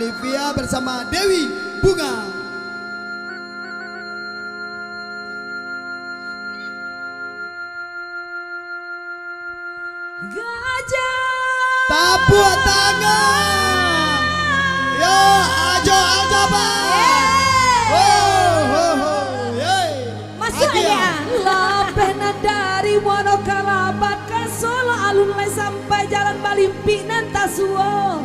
Olivia bersama Dewi Bunga. Gajah Tepuk tangan. Yo, ajo ajo bang. masuk ya. Lapena dari Wonokalabat ke Solo alun-alun sampai Jalan Balimpi Nantasuo.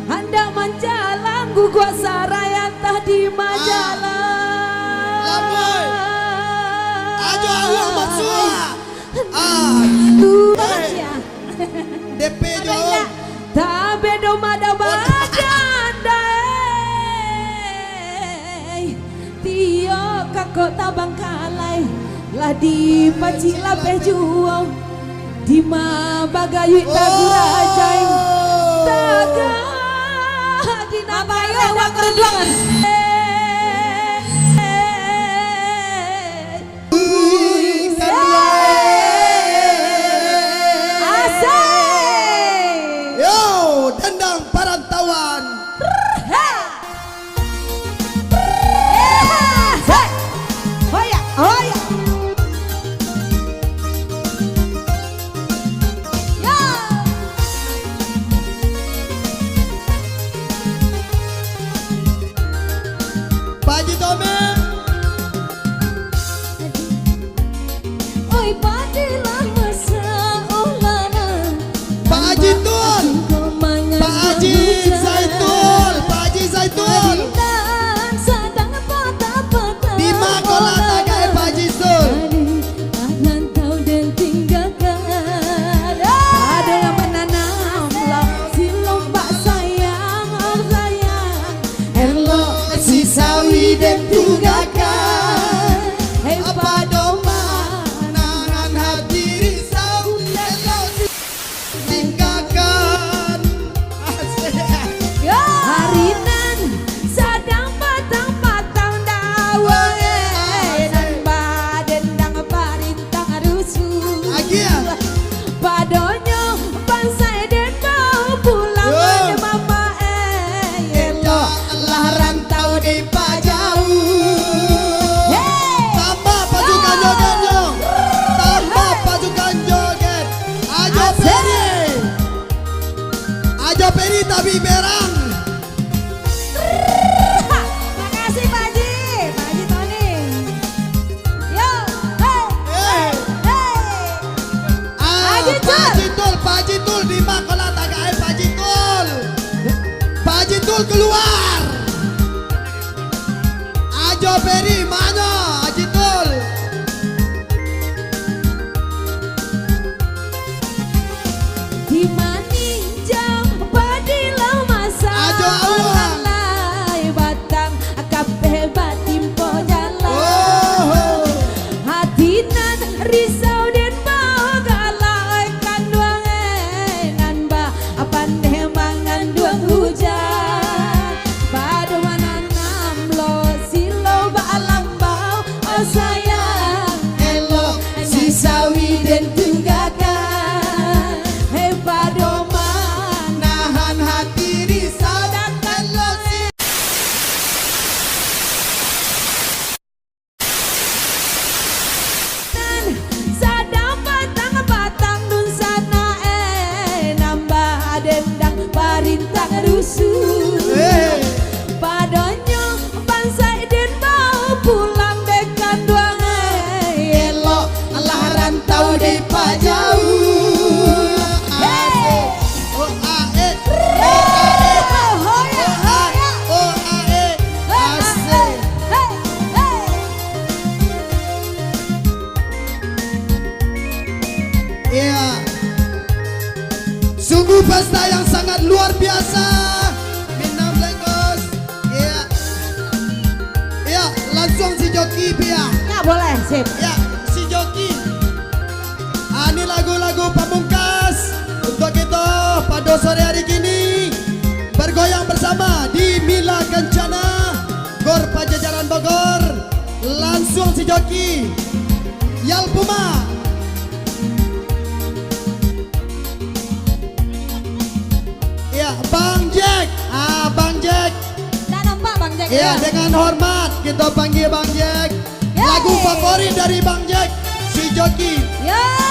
Hendak menjalan gua saraya tah di Majalah. Lamoy. Ajo awak maksud. Ya. DP jauh. Tabe domada badai. Tio kakok tabang kalai. Lah di paci labeh juang. Di ma bagayu tagurajai. Taga di nabayo waktu duangan. Dendang Perantauan. Pak Haji Tomeng. Oi padilah masa ulana. Pak Haji Tun. Pak Haji Zaitun, Pak Haji Zaitun. Di Makola tagai Pak Haji Sul. Ada yang menanam lah si lomba sayang, oh sayang. Erlo Si sawi dan tugakan. Hei Apa doma nangan hati risau. Tinggalkan. harinan sadang patang-patang dawang nan badendang parintang rusuh. Agia. Padonyo bangsa den mau pulang Yo. mama elo lah rantau di pajau. Tambah pasukan jogetnya. Tambah pasukan joget. Ajo Peri. Ajo Peri tapi berang. Makasih Pak Haji, Pak Haji Tony. Yo, hey, Eh. hey. Haji Tul. Pak Haji Tul, Pak Haji Tul di Makola tagai Pak Haji Tul. Pak Haji Tul keluar. Ajo Peri mana Haji Tul? Di maninjau padilau masa Ajo awang. lalai batang kape batimpo jalan. Oh. Hatinan risau den bau galai kanduang nan ba apande mangan duang hujan. Padu mananam lo silo ba alam bau oh sayang elo si sawi den tunggakan. Hei padu Nahan hati risau dan kalau si sadang batang-batang dun sana nambah dendang parintang rusuh. Padonyo bangsa den mau pulang dekan duang elo lah rantau di pajau. Oh ae. Hoya, hoya. Oh ae. Asik. Iya. Sungguh pesta yang sangat luar biasa. Minam lengkos. Iya. Iya, langsung si joki Pia. Ya boleh, sip. Ya, si joki. Ini lagu-lagu pamungkas untuk kita pada sore hari kini bergoyang bersama di Mila Kencana Gor Pajajaran Bogor. Langsung si joki Yal Puma. Ya, Bang Jack. Bang Jack. Jack. Iya, dengan hormat kita panggil Bang Jack. Yeay. Lagu favorit dari Bang Jack, si Joki. Ya.